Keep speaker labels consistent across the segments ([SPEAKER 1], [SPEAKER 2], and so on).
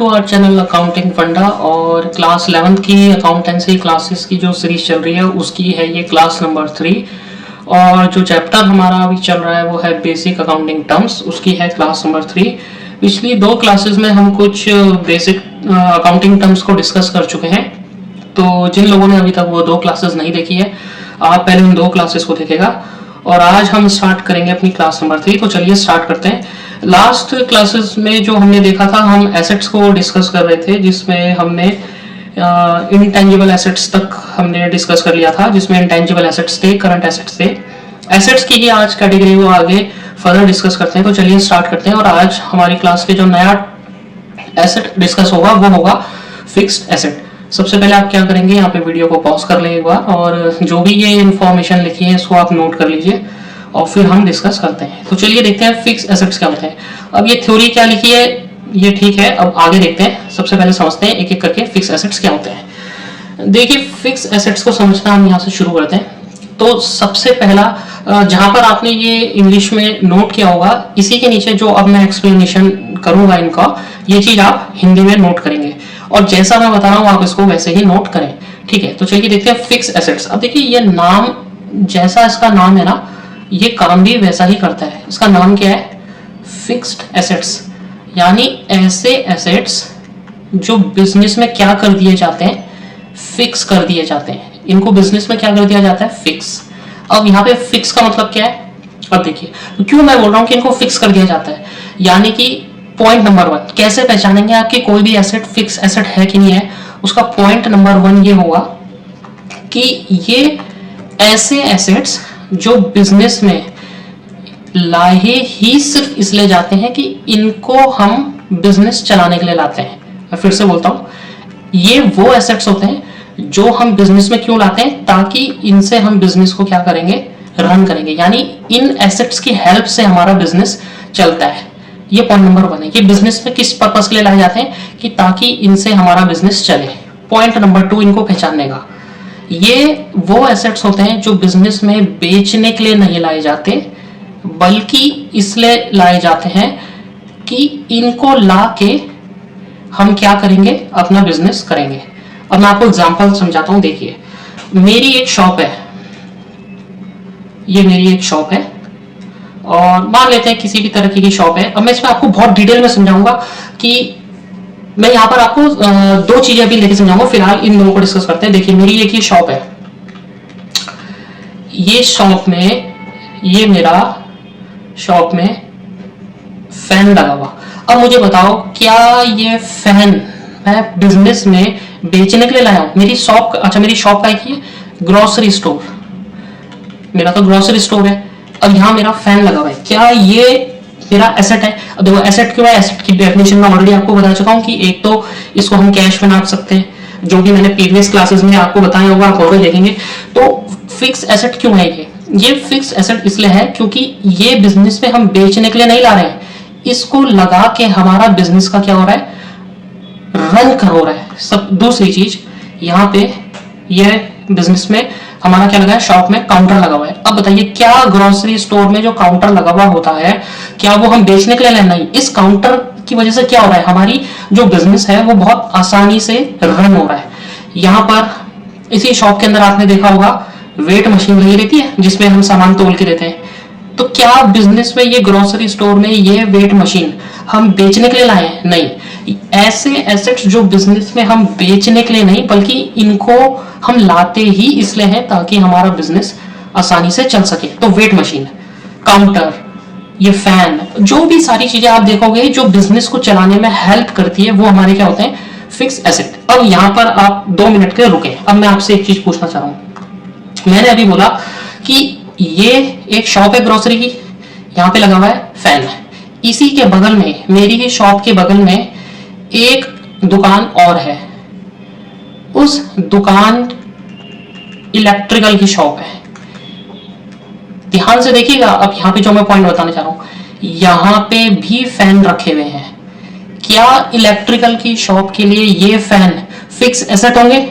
[SPEAKER 1] Our channel accounting फंडा और class 11th की अकाउंटेंसी क्लासेस की जो सीरीज चल रही है उसकी है ये क्लास नंबर 3। और जो चैप्टर हमारा अभी चल रहा है वो है बेसिक अकाउंटिंग टर्म्स, उसकी है क्लास नंबर 3। पिछली 2 क्लासेस में हम कुछ बेसिक अकाउंटिंग टर्म्स को डिस्कस कर चुके हैं, तो जिन लोगों ने अभी तक वो 2 क्लासेस नहीं देखी है आप पहले उन 2 क्लासेस को देखेगा। और आज हम स्टार्ट करेंगे अपनी क्लास नंबर 3। तो चलिए स्टार्ट करते हैं। लास्ट क्लासेस में जो हमने देखा था, हम एसेट्स को डिस्कस कर रहे थे, जिसमें हमने इनटेंजिबल एसेट्स तक हमने डिस्कस कर लिया था, जिसमें इंटेंजिबल एसेट्स थे, करंट एसेट्स थे। एसेट्स की ही आज कैटेगरी वो आगे फर्दर डिस्कस करते हैं। तो चलिए स्टार्ट करते हैं। और आज हमारी क्लास के जो नया एसेट डिस्कस होगा वो होगा फिक्स्ड एसेट। सबसे पहले आप क्या करेंगे, यहाँ पे वीडियो को पॉज कर लें एक बार, और जो भी ये इन्फॉर्मेशन लिखी है इसको आप नोट कर लीजिए और फिर हम डिस्कस करते हैं। तो चलिए देखते हैं फिक्स एसेट्स क्या होते हैं। अब ये थ्योरी क्या लिखी है ये ठीक है, अब आगे देखते हैं। सबसे पहले समझते हैं एक एक करके फिक्स एसेट्स क्या होते हैं। देखिए फिक्स एसेट्स को समझना हम यहाँ से शुरू करते हैं। तो सबसे पहला जहां पर आपने ये इंग्लिश में नोट किया होगा, इसी के नीचे जो अब मैं एक्सप्लेनेशन करूंगा इनका, ये चीज आप हिंदी में नोट करेंगे और जैसा मैं बता रहा हूं आप इसको वैसे ही नोट करें, ठीक है। तो चलिए देखते हैं फिक्स एसेट्स। अब देखिए ये नाम, जैसा इसका नाम है ना, ये काम भी वैसा ही करता है। इसका नाम क्या है, फिक्स्ड एसेट्स, यानी ऐसे एसेट्स जो बिजनेस में क्या कर दिए जाते हैं, फिक्स कर दिए जाते हैं। इनको बिजनेस में क्या कर दिया जाता है, फिक्स। अब यहाँ पे फिक्स का मतलब क्या है, अब देखिए तो क्यों मैं बोल रहा हूँ कि इनको फिक्स कर दिया जाता है। यानी कि पॉइंट नंबर 1 कैसे पहचानेंगे आपकी कोई भी एसेट फिक्स एसेट है कि नहीं है, उसका पॉइंट नंबर 1 ये होगा कि ये ऐसे एसेट्स जो बिजनेस में लाए ही सिर्फ इसलिए जाते हैं कि इनको हम बिजनेस चलाने के लिए लाते हैं। मैं फिर से बोलता हूं, ये वो एसेट्स होते हैं जो हम बिजनेस में क्यों लाते हैं, ताकि इनसे हम बिजनेस को क्या करेंगे, रन करेंगे। यानी इन एसेट्स की हेल्प से हमारा बिजनेस चलता है। ये पॉइंट नंबर 1 है कि बिजनेस में किस पर्पस के लिए लाए जाते हैं, कि ताकि इनसे हमारा बिजनेस चले। पॉइंट नंबर 2 इनको पहचानने का, ये वो एसेट्स होते हैं जो बिजनेस में बेचने के लिए नहीं लाए जाते, बल्कि इसलिए लाए जाते हैं कि इनको ला के हम क्या करेंगे, अपना बिजनेस करेंगे। अब मैं आपको एग्जांपल समझाता हूं। देखिए मेरी एक शॉप है, ये मेरी एक शॉप है और मान लेते हैं किसी भी तरह की शॉप है। अब मैं इसमें आपको बहुत डिटेल में समझाऊंगा कि मैं यहाँ पर आपको 2 चीजें अभी लेके समझाऊंगा। फिलहाल इन दोनों को डिस्कस करते हैं। देखिए मेरी एक ये शॉप है, ये शॉप में, ये मेरा शॉप में फैन लगा हुआ। अब मुझे बताओ क्या ये फैन मैं बिजनेस में बेचने के लिए लाया हूं। मेरी शॉप, अच्छा मेरी शॉप का है ग्रोसरी स्टोर, मेरा तो ग्रोसरी स्टोर है। अब यहाँ मेरा फैन लगा हुआ है, क्या ये मेरा एसेट है। अब देखो एसेट क्यों है, एसेट की डेफिनेशन में ऑलरेडी आपको बता चुका हूं कि एक तो इसको हम कैश में नाप सकते हैं, जो कि मैंने प्रीवियस क्लासेस में आपको बताया होगा, आप और देखेंगे। तो फिक्स एसेट क्यों है ये फिक्स एसेट इसलिए है क्योंकि ये बिजनेस में हम बेचने के लिए नहीं ला रहे हैं, इसको लगा के हमारा बिजनेस का क्या हो रहा है, रन कर हो रहा है। सब दूसरी चीज यहाँ पे ये बिजनेस में हमारा क्या लगा है, शॉप में काउंटर लगा हुआ है। अब बताइए क्या ग्रोसरी स्टोर में जो काउंटर लगा हुआ होता है, क्या वो हम बेचने के लिए लेना, नहीं। इस काउंटर की वजह से क्या हो रहा है, हमारी जो बिजनेस है वो बहुत आसानी से रन हो रहा है। यहाँ पर इसी शॉप के अंदर आपने देखा होगा वेट मशीन लगी रहती है, जिसमें हम सामान तोल के देते हैं। तो क्या बिजनेस में ये ग्रोसरी स्टोर में ये वेट मशीन हम बेचने के लिए लाए हैं, नहीं। ऐसे एसेट्स जो बिजनेस में हम बेचने के लिए नहीं, बल्कि इनको हम लाते ही इसलिए हैं ताकि हमारा बिजनेस आसानी से चल सके। तो वेट मशीन, काउंटर, ये फैन, जो भी सारी चीजें आप देखोगे जो बिजनेस को चलाने में हेल्प करती है, वो हमारे क्या होते हैं, फिक्स एसेट। अब यहाँ पर आप 2 मिनट के रुके। अब मैं आपसे एक चीज पूछना चाह रहा हूं। मैंने अभी बोला कि ये एक शॉप है ग्रोसरी की, यहाँ पे लगा हुआ है फैन है। इसी के बगल में, मेरी ही शॉप के बगल में एक दुकान और है, उस दुकान इलेक्ट्रिकल की शॉप है। ध्यान से देखिएगा। अब यहाँ पे जो मैं पॉइंट बताने चाह रहा हूं, यहाँ पे भी फैन रखे हुए हैं। क्या इलेक्ट्रिकल की शॉप के लिए ये फैन फिक्स एसेट होंगे,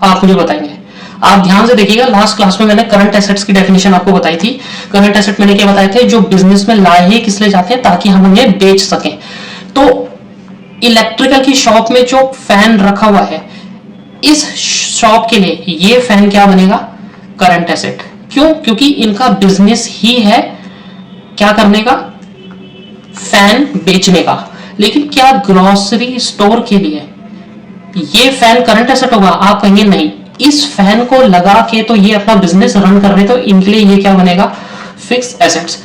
[SPEAKER 1] आप मुझे बताएंगे। आप ध्यान से देखिएगा, लास्ट क्लास में मैंने करंट एसेट्स की डेफिनेशन आपको बताई थी। करंट एसेट मैंने क्या बताए थे, जो बिजनेस में लाए ही किस लिए जाते हैं, ताकि हम उन्हें बेच सकें। तो इलेक्ट्रिकल की शॉप में जो फैन रखा हुआ है, इस शॉप के लिए ये फैन क्या बनेगा? Current asset. क्यों? क्योंकि इनका बिजनेस ही है क्या करने का? फैन बेचने का। लेकिन क्या ग्रोसरी स्टोर के लिए ये फैन करंट एसेट होगा? आप कहेंगे नहीं, इस फैन को लगा के तो ये अपना बिजनेस रन कर रहे, तो इनके लिए ये क्या बनेगा? Fix assets.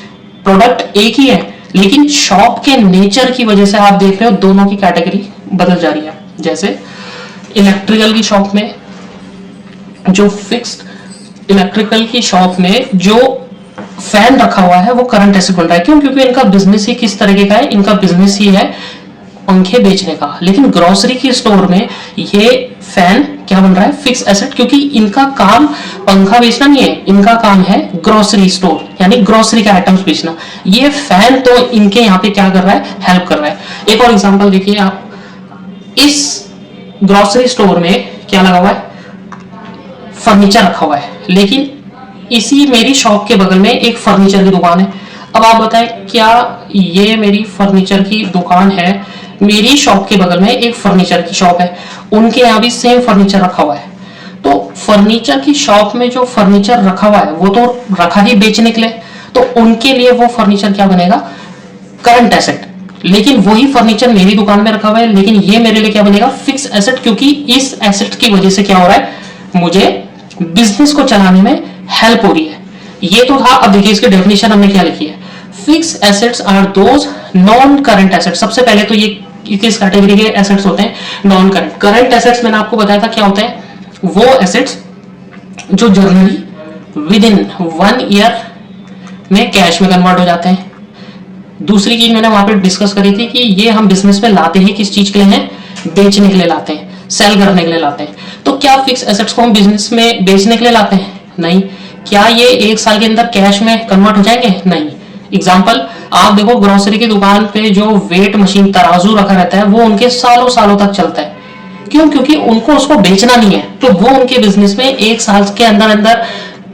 [SPEAKER 1] प्रोडक्ट एक ही है, लेकिन शॉप के नेचर की वजह से आप देख रहे हो दोनों की कैटेगरी बदल जा रही है। जैसे इलेक्ट्रिकल की शॉप में जो फिक्स्ड इलेक्ट्रिकल की शॉप में जो फैन रखा हुआ है वो करंट एसेट बन रहा है। क्यों? क्योंकि इनका बिजनेस ही किस तरीके का है? इनका बिजनेस ही है पंखे बेचने का। लेकिन ग्रोसरी की स्टोर में ये फैन क्या बन रहा है? फिक्स एसेट, क्योंकि इनका काम पंखा बेचना नहीं है, इनका काम है ग्रोसरी स्टोर, यानी ग्रोसरी के आइटम्स बेचना। ये फैन तो इनके यहाँ पे क्या कर रहा है? हेल्प कर रहा है। एक और एग्जांपल देखिए आप, इस ग्रोसरी स्टोर में क्या लगा हुआ है? फर्नीचर रखा हुआ है, लेकिन इसी मेरी शॉप के बगल में एक फर्नीचर की दुकान है। अब आप बताएं, क्या ये मेरी फर्नीचर की दुकान है, मेरी शॉप के बगल में एक फर्नीचर की शॉप है, उनके यहाँ भी सेम फर्नीचर रखा हुआ है। तो फर्नीचर की शॉप में जो फर्नीचर रखा हुआ है वो तो रखा ही बेचने के लिए, तो उनके लिए वो फर्नीचर क्या बनेगा? Current asset. लेकिन वही फर्नीचर मेरी दुकान में रखा हुआ है, लेकिन ये मेरे लिए क्या बनेगा? फिक्स एसेट, क्योंकि इस एसेट की वजह से क्या हो रहा है? मुझे बिजनेस को चलाने में हेल्प हो रही है। ये तो था। अब देखिए इसकी डेफिनेशन हमने क्या लिखी है। Fixed assets are those non current assets. सबसे पहले तो ये किस कैटेगरी के एसेट्स होते हैं? Non current. करंट एसेट्स मैंने आपको बताया था क्या होता है? वो एसेट्स जो जनरली विद इन 1 ईयर में कैश में कन्वर्ट हो जाते हैं। दूसरी चीज मैंने वहां पे डिस्कस करी थी कि ये हम बिजनेस में लाते ही किस चीज के लिए हैं? बेचने के लिए लाते हैं, सेल करने के लिए लाते हैं। तो क्या फिक्स एसेट्स को हम बिजनेस में बेचने के लिए लाते हैं? नहीं। क्या ये 1 साल के अंदर कैश में कन्वर्ट हो जाएंगे? नहीं। एग्जाम्पल आप देखो, ग्रोसरी की दुकान पे जो वेट मशीन तराजू रखा रहता है वो उनके सालों सालों तक चलता है। क्यों? क्योंकि उनको उसको बेचना नहीं है, तो वो उनके बिजनेस में 1 साल के अंदर अंदर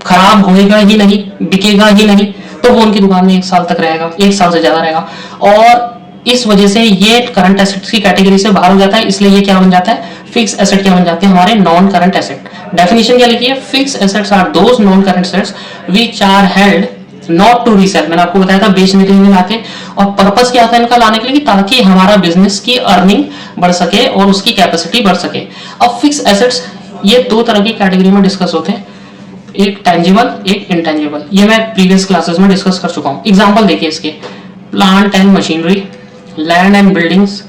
[SPEAKER 1] खराब होएगा ही नहीं, बिकेगा ही नहीं, तो वो उनकी दुकान में 1 साल तक रहेगा, 1 साल से ज्यादा रहेगा। और इस वजह से ये करंट एसेट्स की कैटेगरी से बाहर हो जाता है, इसलिए ये क्या बन जाता है? फिक्स एसेट क्या बन जाते हैं? हमारे नॉन करंट एसेट। डेफिनेशन क्या लिखी है? Fixed assets are those non current assets which are held not to resale. मैंने आपको बताया था बेचने के लिए नहीं लाते, और पर्पस क्या होता है इनका लाने के लिए? ताकि हमारा बिजनेस की अर्निंग बढ़ सके और उसकी कैपेसिटी बढ़ सके। अब फिक्स एसेट्स ये 2 तरह की कैटेगरी में डिस्कस होते हैं, एक टेंजिबल, एक इनटेंजिबल। ये मैं प्रीवियस क्लासेस में डिस्कस कर चुका हूं। एग्जांपल देखिए इसके, plant and machinery, land and buildings,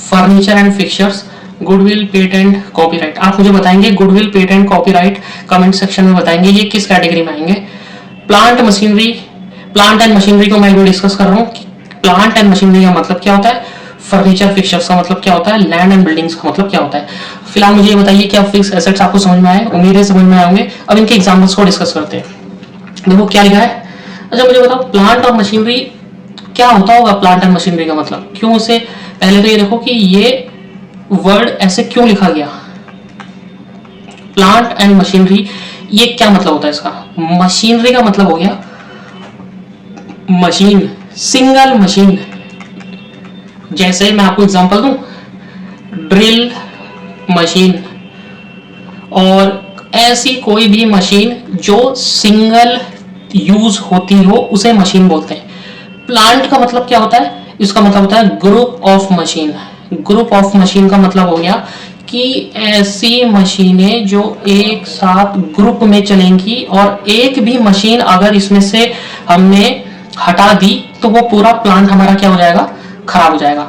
[SPEAKER 1] furniture and fixtures, goodwill, patent, copyright. आप मुझे बताएंगे goodwill, patent, copyright comment section में बताएंगे ये किस कैटेगरी में आएंगे। Plant machinery, plant and machinery को मैं डिस्कस कर रहा हूँ। प्लांट एंड मशीनरी का मतलब क्या होता है? फर्नीचर, फिक्चर्स का मतलब क्या होता है? लैंड एंड बिल्डिंग्स का मतलब क्या होता है? फिलहाल मुझे ये बताइए क्या फिक्स एसेट्स आपको समझ में आए? उम्मीद है समझ में आए होंगे। अब इनके एग्जांपल्स को डिस्कस करते हैं। देखो क्या लिखा है। अच्छा मुझे बताओ, प्लांट और मशीनरी क्या होता होगा? प्लांट एंड मशीनरी का मतलब क्यों से पहले तो ये देखो कि ये वर्ड ऐसे क्यों लिखा गया? प्लांट एंड मशीनरी, ये क्या मतलब होता है इसका? मशीनरी का मतलब हो गया मशीन, सिंगल मशीन। जैसे मैं आपको एग्जांपल दूं, ड्रिल मशीन, और ऐसी कोई भी मशीन जो सिंगल यूज होती हो उसे मशीन बोलते हैं। प्लांट का मतलब क्या होता है? इसका मतलब होता है group of machine. Group of machine का मतलब हो गया कि ऐसी मशीनें जो एक साथ ग्रुप में चलेंगी, और एक भी मशीन अगर इसमें से हमने हटा दी तो वो पूरा प्लांट हमारा क्या हो जाएगा? खराब हो जाएगा।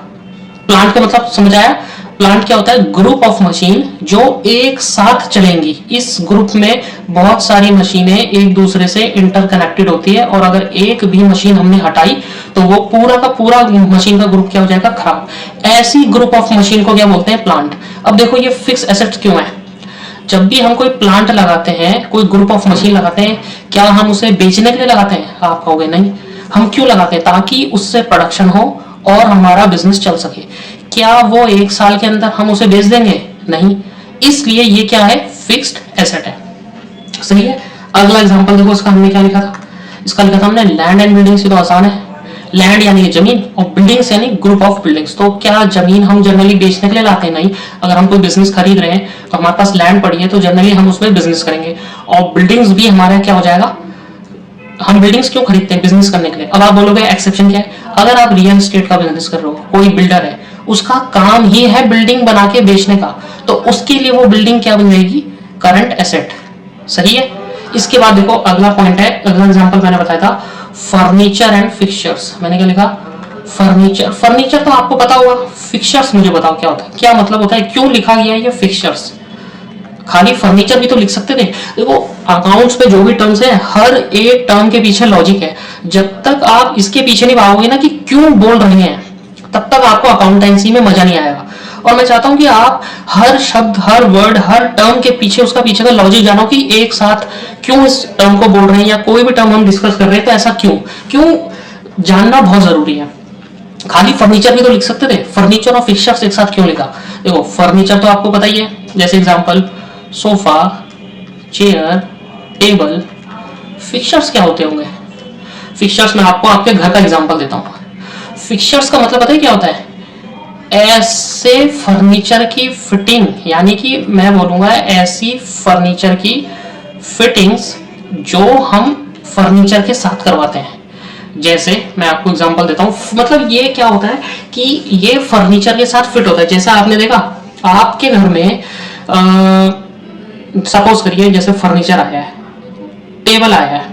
[SPEAKER 1] प्लांट का मतलब समझ आया? प्लांट क्या होता है? ग्रुप ऑफ मशीन जो एक साथ चलेंगी। इस ग्रुप में बहुत सारी मशीनें एक दूसरे से इंटरकनेक्टेड होती है, और अगर एक भी मशीन हमने हटाई तो वो पूरा का पूरा मशीन का ग्रुप क्या हो जाएगा? खराब। ऐसी ग्रुप ऑफ मशीन को क्या बोलते हैं? प्लांट। अब देखो ये फिक्स एसेट्स क्यों है? जब भी हम कोई प्लांट लगाते हैं, कोई ग्रुप ऑफ मशीन लगाते हैं, क्या हम उसे बेचने के लिए लगाते हैं? आप कहोगे नहीं। हम क्यों लगाते हैं? ताकि उससे प्रोडक्शन हो और हमारा बिजनेस चल सके। क्या वो 1 साल के अंदर हम उसे बेच देंगे? नहीं। इसलिए ये क्या है? फिक्स्ड एसेट है। सही है। अगला एग्जांपल देखो, इसका हमने क्या लिखा था? इसका लिखा था हमने लैंड एंड बिल्डिंग। से तो आसान है, लैंड यानी जमीन, और बिल्डिंग्स यानी ग्रुप ऑफ बिल्डिंग्स। तो क्या जमीन हम जनरली बेचने के लिए लाते हैं? नहीं। अगर हम कोई बिजनेस खरीद रहे हैं तो हमारे पास लैंड पड़ी है तो जनरली हम उसमें बिजनेस करेंगे। और बिल्डिंग्स भी हमारा क्या हो जाएगा, हम बिल्डिंग्स क्यों खरीदते हैं? बिजनेस करने के लिए। अब आप बोलोगे एक्सेप्शन क्या है? अगर आप रियल एस्टेट का बिजनेस कर रहे हो, कोई बिल्डर है, उसका काम ही है बिल्डिंग बना के बेचने का, तो उसके लिए वो बिल्डिंग क्या बन जाएगी? Current asset. सही है। इसके बाद देखो अगला पॉइंट है, अगला एग्जांपल मैंने बताया था फर्नीचर एंड फिक्सचर्स। मैंने क्या लिखा? फर्नीचर। फर्नीचर तो आपको पता होगा, फिक्सचर्स मुझे बताओ क्या होता है, क्या मतलब होता है, क्यों लिखा गया है ये फिक्सचर्स? खाली फर्नीचर भी तो लिख सकते थे। देखो अकाउंट्स पे जो भी टर्म्स है, हर एक टर्म के पीछे लॉजिक है। जब तक आप इसके पीछे नहीं भागोगे ना कि क्यों बोल रहे हैं, तब तक आपको अकाउंटेंसी में मजा नहीं आएगा। और मैं चाहता हूं कि आप हर शब्द, हर वर्ड, हर टर्म के पीछे उसका पीछे का लॉजिक जानो कि एक साथ क्यों इस टर्म को बोल रहे हैं, या कोई भी टर्म हम डिस्कस कर रहे हैं तो ऐसा क्यों जानना बहुत जरूरी है। खाली फर्नीचर भी तो लिख सकते थे, फर्नीचर और फिक्सचर्स एक साथ क्यों लिखा? देखो फर्नीचर तो आपको पता ही है, जैसे example sofa, chair, table. Fixtures क्या होते होंगे? फिक्सचर्स मैं आपको आपके घर का एग्जांपल देता हूं। फिक्सचर्स का मतलब पता है क्या होता है? ऐसे फर्नीचर की फिटिंग, यानी कि मैं बोलूंगा ऐसी फर्नीचर की फिटिंग्स जो हम फर्नीचर के साथ करवाते हैं। जैसे मैं आपको एग्जांपल देता हूं, मतलब ये क्या होता है कि ये फर्नीचर के साथ फिट होता है। जैसा आपने देखा आपके घर में सपोज करिए जैसे फर्नीचर आया है, टेबल आया है,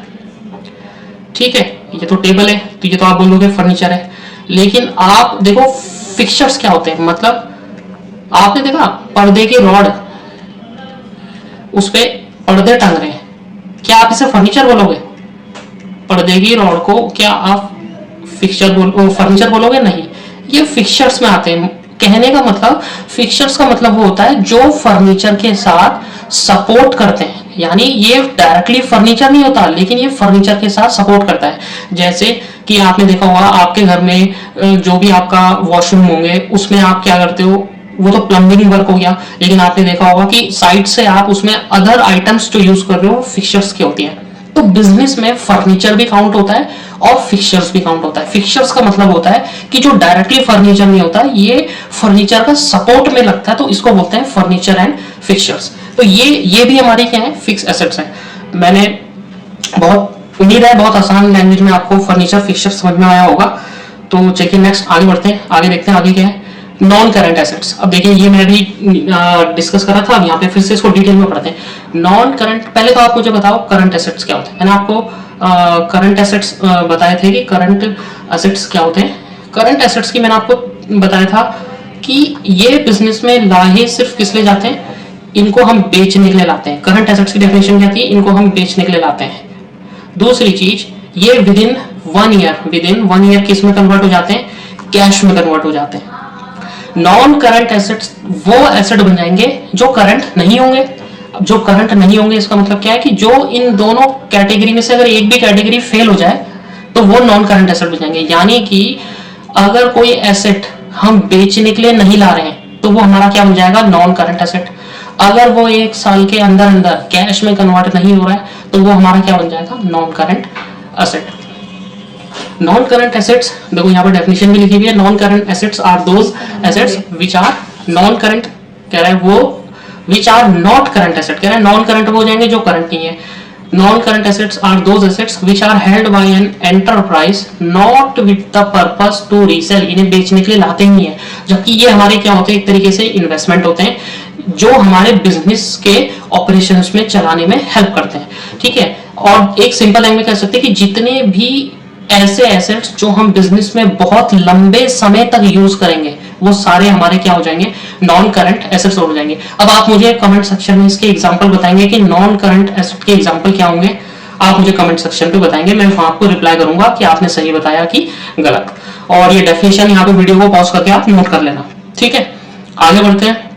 [SPEAKER 1] ठीक है, ये तो टेबल है तो ये तो आप बोलोगे फर्नीचर है। लेकिन आप देखो फिक्सचर्स क्या होते हैं, मतलब आपने देखा पर्दे की रॉड, उस पे पर्दे टंग रहे हैं, क्या आप इसे फर्नीचर बोलोगे? पर्दे की रॉड को क्या आप फर्नीचर बोलोगे? नहीं। ये फिक्सचर्स में आते हैं। कहने का मतलब फिक्सचर्स का मतलब वो होता है जो फर्नीचर के साथ सपोर्ट करते हैं, यानी ये डायरेक्टली फर्नीचर नहीं होता लेकिन ये फर्नीचर के साथ सपोर्ट करता है। जैसे कि आपने देखा होगा आपके घर में जो भी आपका वॉशरूम होंगे उसमें आप क्या करते हो, वो तो प्लम्बिंग वर्क हो गया, लेकिन आपने देखा होगा कि साइड से आप उसमें अदर आइटम्स जो यूज कर रहे हो फिक्सचर्स की होती है। तो बिजनेस में फर्नीचर भी काउंट होता है और फिक्सचर्स भी काउंट होता है। फिक्सचर्स का मतलब होता है कि जो डायरेक्टली फर्नीचर नहीं होता, ये फर्नीचर का सपोर्ट में लगता है, तो इसको बोलते हैं फर्नीचर एंड फिक्सचर्स। तो ये भी हमारे क्या है? फिक्स एसेट्स हैं। मैंने बहुत उम्मीद है बहुत आसान लैंग्वेज में आपको फर्नीचर फिक्सचर समझ में आया होगा। तो चलिए नेक्स्ट आगे बढ़ते हैं, आगे देखते हैं आगे क्या है। Non current assets. अब देखिए ये मैं भी डिस्कस कर रहा था, अब यहाँ पे फिर से इसको डिटेल में पढ़ते हैं। नॉन करंट, पहले तो आप मुझे बताओ करंट एसेट्स क्या होते हैं। मैंने आपको करंट एसेट्स बताए थे कि करंट एसेट्स क्या होते हैं। करंट एसेट्स की मैंने आपको बताया था कि ये बिजनेस में लाए सिर्फ किस लिए जाते हैं, इनको हम बेचने के लिए लाते हैं। करंट एसेट्स की डेफिनेशन क्या थी? इनको हम बेचने के लिए लाते हैं। दूसरी चीज, ये विद इन वन ईयर किस में कन्वर्ट हो जाते हैं? कैश में कन्वर्ट हो जाते हैं। नॉन करंट एसेट्स वो एसेट बन जाएंगे जो करंट नहीं होंगे। अब जो करंट नहीं होंगे इसका मतलब क्या है कि जो इन दोनों कैटेगरी में से अगर एक भी कैटेगरी फेल हो जाए तो वो नॉन करंट एसेट बन जाएंगे। यानी कि अगर कोई एसेट हम बेचने के लिए नहीं ला रहे हैं तो वो हमारा क्या बन जाएगा? Non current asset. अगर वो एक साल के अंदर अंदर कैश में कन्वर्ट नहीं हो रहा है तो वो हमारा क्या बन जाएगा? Non current asset. Non current assets, देखो यहाँ पर डेफिनेशन भी लिखी हुई है। Non current assets are those assets which are non current, कह रहा है वो which are not current asset, कह रहा है नॉन करंट वो हो जाएंगे जो करंट नहीं है। Non current assets are those assets which are held by an enterprise not with the purpose to resale, इन्हें बेचने के लिए लाते ही नहीं है। जबकि ये हमारे क्या होते हैं? एक तरीके से इन्वेस्टमेंट होते हैं जो हमारे बिजनेस के ऑपरेशंस में चलाने में हेल्प करते हैं, ठीक है। और एक सिंपल लैंग्वेज कह सकते हैं कि जितने भी ऐसे एसेट्स जो हम बिजनेस में बहुत लंबे समय तक यूज करेंगे वो सारे हमारे क्या हो जाएंगे? नॉन करंट एसेट्स हो जाएंगे। अब आप मुझे कमेंट सेक्शन में इसके एग्जांपल बताएंगे कि नॉन करंट एसेट के एग्जांपल क्या होंगे। आप मुझे कमेंट सेक्शन पे बताएंगे, मैं वहां आपको रिप्लाई करूंगा कि आपने सही बताया कि गलत। और ये डेफिनेशन यहाँ पे वीडियो को पॉज करके आप नोट कर लेना, ठीक है। आगे बढ़ते हैं,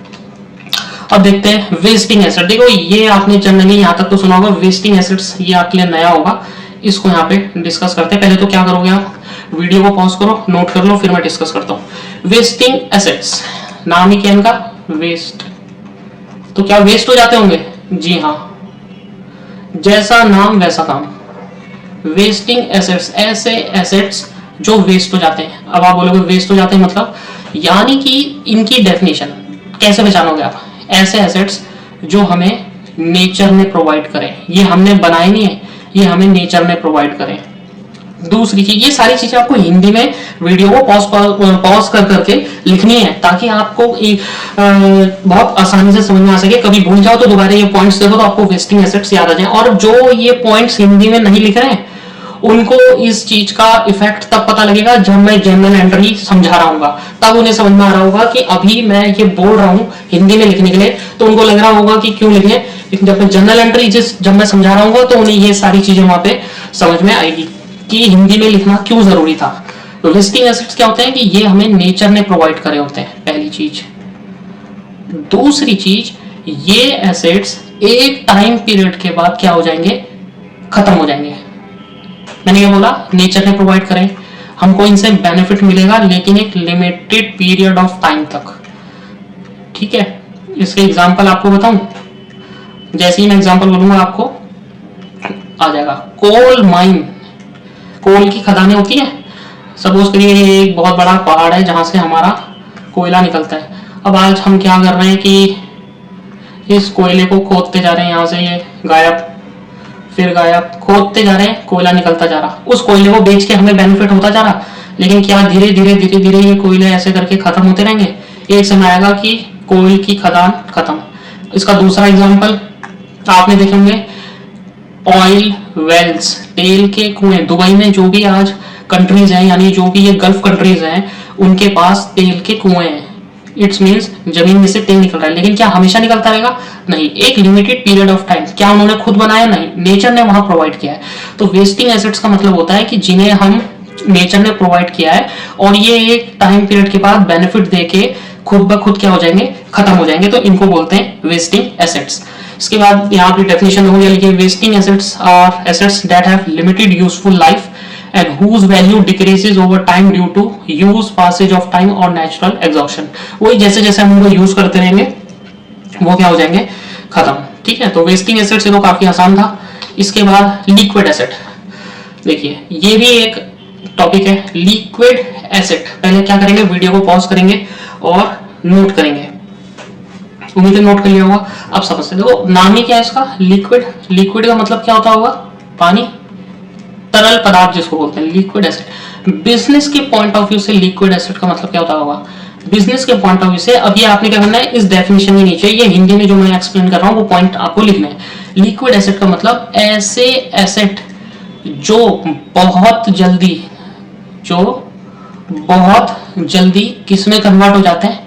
[SPEAKER 1] अब देखते हैं वेस्टिंग एसेट। देखो ये आपने जनरली यहाँ तक तो सुना होगा, वेस्टिंग एसेट्स ये आपके लिए नया होगा, इसको यहाँ पे डिस्कस करते हैं। पहले तो क्या करोगे आप? वीडियो को पॉज करो, नोट कर लो, फिर मैं डिस्कस करता हूँ। वेस्टिंग एसेट्स, नाम ही क्या इनका? वेस्ट। तो क्या वेस्ट हो जाते होंगे? जी हाँ, जैसा नाम वैसा काम। वेस्टिंग एसेट्स, ऐसे एसेट्स जो वेस्ट हो जाते हैं। अब आप बोलोगे वेस्ट हो जाते हैं मतलब, यानी कि इनकी डेफिनेशन कैसे पहचानोगे आप? ऐसे एसेट्स जो हमें नेचर ने प्रोवाइड करें, ये हमने बनाए नहीं है, ये हमें नेचर ने प्रोवाइड करें। दूसरी चीज, ये सारी चीजें आपको हिंदी में वीडियो को पॉज कर करके लिखनी है, ताकि आपको बहुत आसानी से समझ में आ सके। कभी भूल जाओ तो दोबारा ये पॉइंट्स देखो तो आपको वेस्टिंग एसेट्स याद आ जाए। और जो ये पॉइंट्स हिंदी में नहीं लिख रहे हैं उनको इस चीज का इफेक्ट तब पता लगेगा जब मैं जर्नल एंट्री समझा रहा हूँ, तब उन्हें समझ में आ रहा होगा कि अभी मैं ये बोल रहा हूँ हिंदी में लिखने के लिए, तो उनको लग रहा होगा कि क्यों लिखे। लेकिन जब मैं जर्नल एंट्री जब मैं समझा रहा हूँ तो उन्हें ये सारी चीजें वहां पे समझ में आएगी कि हिंदी में लिखना क्यों जरूरी था। तो वेस्टिंग एसेट्स क्या होते हैं कि ये हमें नेचर ने प्रोवाइड करे होते हैं, पहली चीज। दूसरी चीज, ये एसेट्स एक टाइम पीरियड के बाद क्या हो जाएंगे? खत्म हो जाएंगे। मैंने क्या बोला? नेचर ने प्रोवाइड करें, हमको इनसे बेनिफिट मिलेगा लेकिन एक लिमिटेड पीरियड ऑफ टाइम तक, ठीक है। इसके एग्जांपल आपको बताऊं, जैसे ही मैं एग्जांपल बोलूंगा आपको आ जाएगा। कोल माइन, कोल की खदानें होती हैं, सपोज करिए ये एक बहुत बड़ा पहाड़ है जहां से हमारा कोयला निकलता है। अब आज हम क्या कर रहे हैं कि इस कोयले को खोदते जा रहे हैं, यहां से ये गायब, फिर गायब, खोदते जा रहे हैं, कोयला निकलता जा रहा। उस कोयले को बेच के हमें बेनिफिट होता जा रहा, लेकिन क्या धीरे धीरे धीरे धीरे ये कोयले ऐसे करके खत्म होते रहेंगे? एक समय आएगा कि कोयल की खदान खत्म। इसका दूसरा एग्जांपल आपने देखे होंगे, ऑयल वेल्स, तेल के कुएं। दुबई में जो भी आज कंट्रीज हैं, यानी जो भी ये गल्फ कंट्रीज हैं, उनके पास तेल के कुएं हैं। इट्स मीन्स जमीन में से तेल निकल रहा है, लेकिन क्या हमेशा निकलता रहेगा? नहीं, एक लिमिटेड पीरियड ऑफ टाइम। क्या उन्होंने खुद बनाया? नहीं, नेचर ने वहां प्रोवाइड किया है। तो वेस्टिंग एसेट्स का मतलब होता है कि जिन्हें हम नेचर ने प्रोवाइड किया है और ये एक टाइम पीरियड के बाद बेनिफिट देके खुद ब खुद क्या हो जाएंगे? खत्म हो जाएंगे। तो इनको बोलते हैं वेस्टिंग एसेट्स। इसके बाद यहाँ पे डेफिनेशन हो गया, wasting assets are assets that have limited useful life and whose value decreases over time due to use, passage of time और natural exhaustion। वही जैसे जैसे हम उनको यूज करते रहेंगे वो क्या हो जाएंगे? खत्म, ठीक है। तो वेस्टिंग एसेट से तो काफी आसान था। इसके बाद लिक्विड एसेट, देखिए ये भी एक टॉपिक है, लिक्विड एसेट। पहले क्या करेंगे? वीडियो को पॉज करेंगे और नोट करेंगे। उम्मीद है नोट कर लिया होगा। अब समझते देखो, नाम ही क्या है इसका? लिक्विड। लिक्विड का मतलब क्या होता होगा? पानी, तरल पदार्थ जिसको बोलते हैं लिक्विड एसेट। बिजनेस के पॉइंट ऑफ व्यू से लिक्विड एसेट का मतलब क्या होता होगा? बिजनेस के पॉइंट ऑफ व्यू से अब ये आपने क्या करना है? इस डेफिनेशन के नीचे ये हिंदी में जो मैं एक्सप्लेन कर रहा हूं वो पॉइंट आपको लिखना है। लिक्विड एसेट का मतलब ऐसे एसेट जो बहुत जल्दी किसमें कन्वर्ट हो जाते हैं?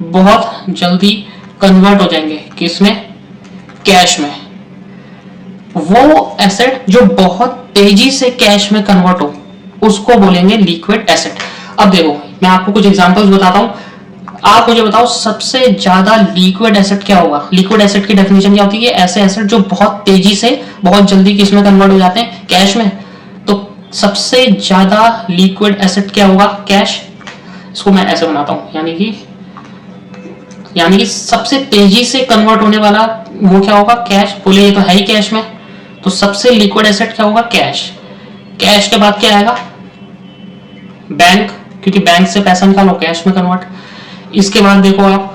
[SPEAKER 1] बहुत जल्दी कन्वर्ट हो जाएंगे किसमें? कैश में। वो एसेट जो बहुत तेजी से कैश में कन्वर्ट हो उसको बोलेंगे लिक्विड एसेट। अब देखो मैं आपको कुछ एग्जांपल्स बताता हूं, आप मुझे बताओ सबसे ज्यादा लिक्विड एसेट क्या होगा? लिक्विड एसेट की डेफिनेशन क्या होती है? ऐसे एसेट जो बहुत तेजी से बहुत जल्दी किसमें कन्वर्ट हो जाते हैं? कैश में। तो सबसे ज्यादा लिक्विड एसेट क्या होगा? कैश। इसको मैं ऐसे बनाता हूं, यानी कि सबसे तेजी से कन्वर्ट होने वाला वो क्या होगा? कैश। बोले ये तो है ही कैश में, तो सबसे लिक्विड एसेट क्या होगा? कैश। कैश के बाद क्या आएगा? बैंक, क्योंकि बैंक से पैसा निकालो कैश में कन्वर्ट। इसके बाद देखो आप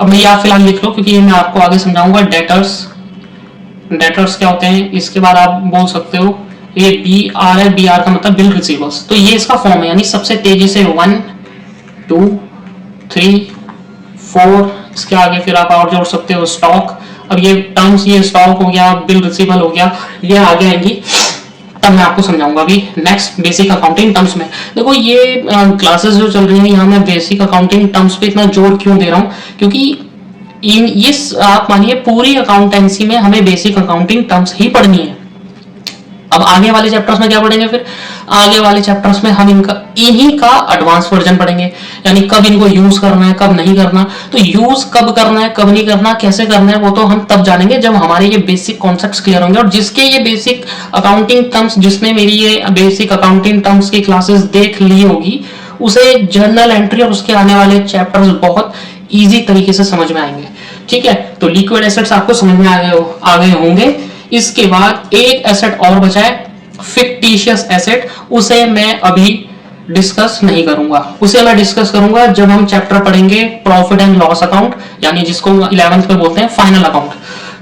[SPEAKER 1] अब ये फिलहाल लिख लो क्योंकि मैं आपको आगे समझाऊंगा। डेटर्स, डेटर्स क्या होते हैं? इसके बाद आप बोल सकते हो ये BR है, BR का मतलब बिल रिसीवर्स। तो ये इसका फॉर्म है, यानी सबसे तेजी से 1 2 3 4। इसके आगे फिर आप और जोड़ सकते हो स्टॉक। अब ये टर्म्स, ये स्टॉक हो गया, बिल रिसीवेबल हो गया, ये आगे आएंगी तब मैं आपको समझाऊंगा। अभी नेक्स्ट बेसिक अकाउंटिंग टर्म्स में देखो, ये क्लासेस जो चल रही हैं यहाँ मैं बेसिक अकाउंटिंग टर्म्स पे इतना जोर क्यों दे रहा हूँ? क्योंकि ये आप मानिए पूरी अकाउंटेंसी में हमें बेसिक अकाउंटिंग टर्म्स ही पढ़नी है। अब आगे वाले चैप्टर्स में क्या पढ़ेंगे? फिर आगे वाले चैप्टर्स में हम इन्हीं का एडवांस वर्जन पढ़ेंगे, यानी कब इनको यूज करना है, कब नहीं करना। तो यूज कब करना है, कब नहीं करना, कैसे करना है, वो तो हम तब जानेंगे जब हमारे ये बेसिक कॉन्सेप्ट्स क्लियर होंगे। और जिसके ये बेसिक अकाउंटिंग टर्म्स, जिसने मेरी ये बेसिक अकाउंटिंग टर्म्स की क्लासेस देख ली होगी, उसे जर्नल एंट्री और उसके आने वाले चैप्टर्स बहुत इजी तरीके से समझ में आएंगे, ठीक है। तो लिक्विड एसेट्स आपको समझ में आ गए होंगे। इसके बाद एक एसेट और बचा है, फिक्टिशियस एसेट। उसे मैं अभी डिस्कस नहीं करूंगा, उसे मैं डिस्कस करूंगा जब हम चैप्टर पढ़ेंगे प्रॉफिट एंड लॉस अकाउंट, यानी जिसको 11th में बोलते हैं फाइनल अकाउंट।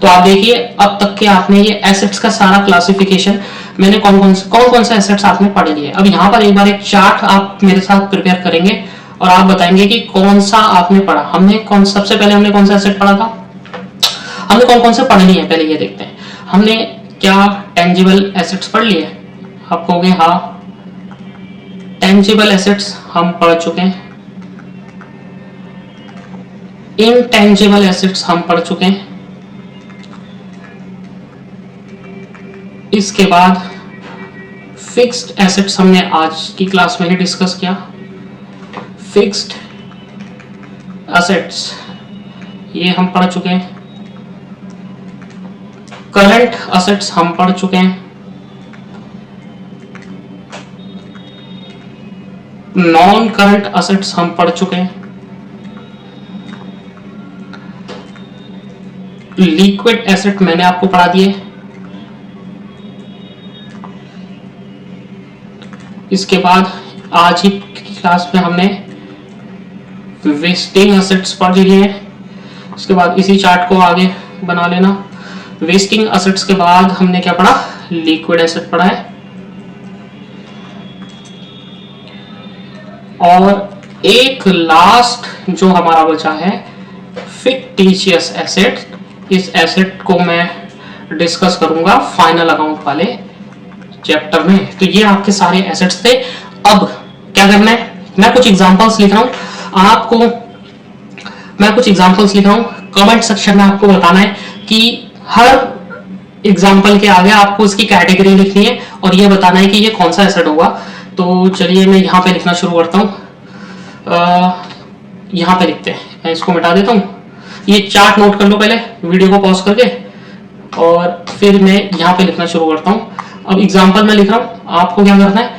[SPEAKER 1] तो आप देखिए अब तक के आपने ये एसेट्स का सारा क्लासिफिकेशन मैंने कौन कौन से एसेट्स आपने पढ़ लिए। अब यहाँ पर एक बार एक चार्ट आप मेरे साथ प्रिपेयर करेंगे और आप बताएंगे कि कौन सा आपने पढ़ा। सबसे पहले हमने कौन सा एसेट पढ़ा था, हमने कौन कौन से पढ़ लिए हैं, पहले ये देखते हैं। हमने क्या टेंजिबल एसेट्स पढ़ लिए? आप कहोगे हाँ, टेंजिबल एसेट्स हम पढ़ चुके हैं, इनटेंजिबल एसेट्स हम पढ़ चुके हैं। इसके बाद फिक्स्ड एसेट्स हमने आज की क्लास में ही डिस्कस किया। फिक्स्ड एसेट्स ये हम पढ़ चुके हैं। करंट एसेट्स हम पढ़ चुके हैं। नॉन करंट एसेट्स हम पढ़ चुके हैं। लिक्विड एसेट मैंने आपको पढ़ा दिए। इसके बाद आज ही क्लास में हमने वेस्टिंग एसेट्स पढ़ लिए हैं। इसके बाद इसी चार्ट को आगे बना लेना। वेस्टिंग एसेट्स के बाद हमने क्या पढ़ा? लिक्विड एसेट पढ़ा है। और एक लास्ट जो हमारा बचा है फिक्टिशियस एसेट, इस एसेट को मैं डिस्कस करूंगा फाइनल अकाउंट वाले चैप्टर में। तो ये आपके सारे एसेट्स थे। अब क्या करना है, मैं कुछ एग्जांपल्स लिख रहा हूं आपको, कमेंट सेक्शन में आपको बताना है कि हर एग्जांपल के आगे आपको इसकी कैटेगरी लिखनी है और ये बताना है कि ये कौन सा एसेट होगा। तो चलिए मैं यहाँ पे लिखना शुरू करता हूँ। यहाँ पे लिखते हैं, मैं इसको मिटा देता हूँ। ये चार्ट नोट कर लो पहले वीडियो को पॉज करके, और फिर मैं यहाँ पे लिखना शुरू करता हूँ। अब एग्जांपल मैं लिख रहा हूँ, आपको क्या करना है,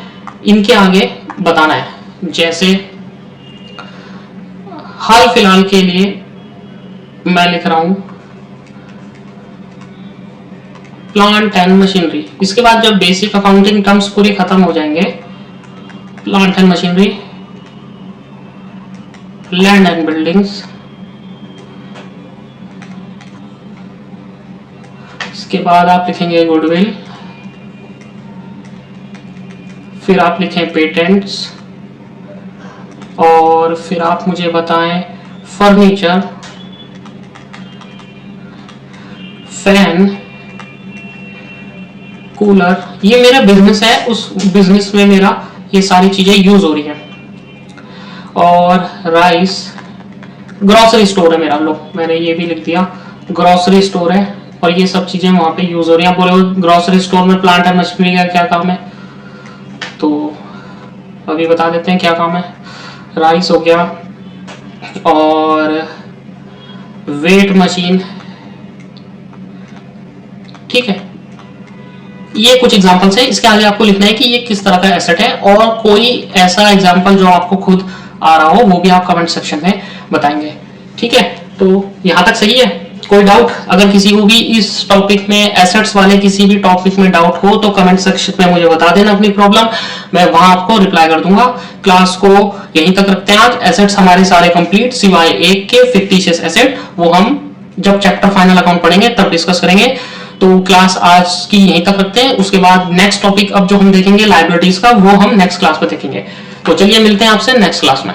[SPEAKER 1] इनके आगे बताना है। जैसे हाल फिलहाल के लिए मैं लिख रहा हूँ प्लांट एंड मशीनरी। इसके बाद जब बेसिक अकाउंटिंग टर्म्स पूरे खत्म हो जाएंगे, plant and machinery, land and buildings, इसके बाद आप लिखेंगे गुडविल, फिर आप लिखें पेटेंट्स, और फिर आप मुझे बताएं फर्नीचर, फैन, कूलर। ये मेरा बिजनेस है, उस बिजनेस में मेरा ये सारी चीजें यूज हो रही हैं। और राइस, ग्रोसरी स्टोर है मेरा, लो मैंने ये भी लिख दिया, ग्रोसरी स्टोर है और ये सब चीजें वहां पे यूज हो रही हैं। बोले ग्रोसरी स्टोर में प्लांट एंड मशीनरी का क्या काम है, तो अभी बता देते हैं क्या काम है। राइस हो गया और वेट मशीन, ठीक है। ये कुछ एग्जांपल्स है, इसके आगे आपको लिखना है कि ये किस तरह का एसेट है, और कोई ऐसा एग्जांपल जो आपको खुद आ रहा हो वो भी आप कमेंट सेक्शन में बताएंगे, ठीक है। तो यहाँ तक सही है? कोई डाउट अगर किसी को भी इस टॉपिक में, एसेट्स वाले किसी भी टॉपिक में डाउट हो तो कमेंट सेक्शन में मुझे बता देना अपनी प्रॉब्लम, मैं वहां आपको रिप्लाई कर दूंगा। क्लास को यहीं तक रखते हैं आज। एसेट्स हमारे सारे कंप्लीट सिवाय एक के, फिक्टिशियस एसेट, वो हम जब चैप्टर फाइनल अकाउंट पढ़ेंगे तब डिस्कस करेंगे। तो क्लास आज की यहीं तक रखते हैं। उसके बाद नेक्स्ट टॉपिक अब जो हम देखेंगे लायबिलिटीज का, वो हम नेक्स्ट क्लास में देखेंगे। तो चलिए मिलते हैं आपसे नेक्स्ट क्लास में।